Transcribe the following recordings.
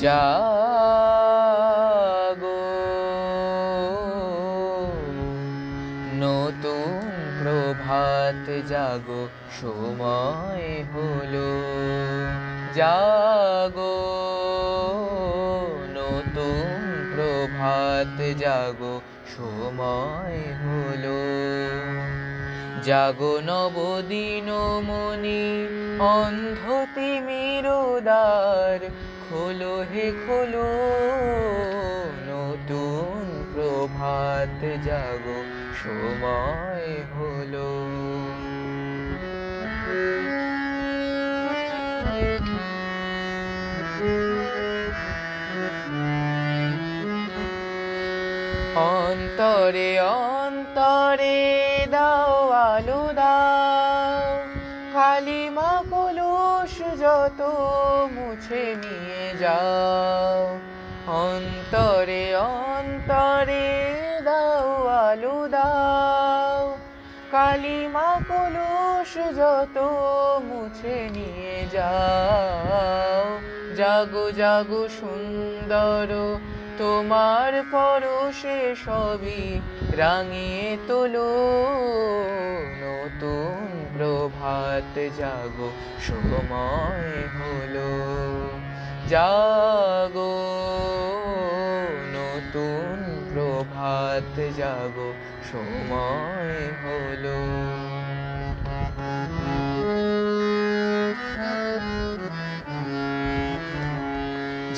জাগো, নতুন প্রভাত জাগো, সময় হলো। জাগো, নতুন প্রভাত জাগো, সময় হলো। জাগো নবদিন মনি, অন্ধ তিমির দ্বার খোলো হে খোলো। নতুন প্রভাত জাগো, সময় হলো। অন্তরে অন্তরে দাও আলো দাও, কালিমা কলুষ যত মুছে নিয়ে যাও। অন্তরে অন্তরে দাও আলো দাও, কালিমা কলুষ যত মুছে নিয়ে যাও। জাগো জাগো সুন্দর, তোমার পরশে সবই রাঙিয়ে তোলো। নতুন প্রভাত জাগো, সময় হলো। জাগো, নতুন প্রভাত জাগো, সময় হলো।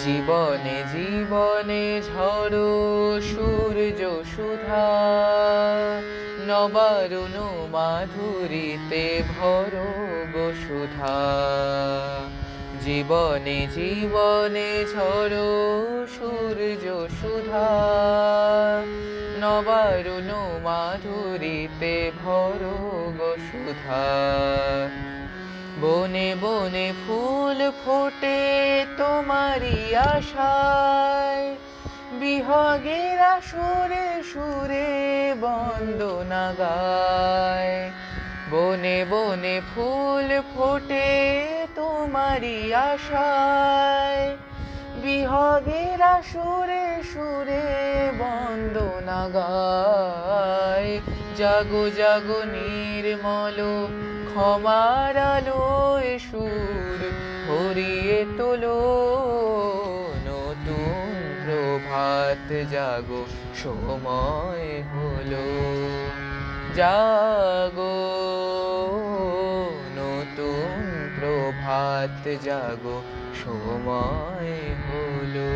জীবনে জীবনে ঝড়ো সূর্য সুধা, নবারুণ মাধুরীতে ভরো গো সুধা। জীবনে জীবনে ঝড়ো সূর্য সুধা, নবারুণ মাধুরীতে ভরো গো সুধা। বনে বনে ফুল ফোটে তোমারি আশায়, বিহগের সুরে সুরে বন্দনা গায়। বনে বনে ফুল ফোটে তোমারি আশায়, বিহগের সুরে সুরে বন্দনা গায়। জাগো জাগো নির্মল ক্ষমার আলোয় সুর ভরিয়ে তোলো। নতুন প্রভাত জাগো, সময় হলো। জাগো, নতুন প্রভাত জাগো, সময় হলো।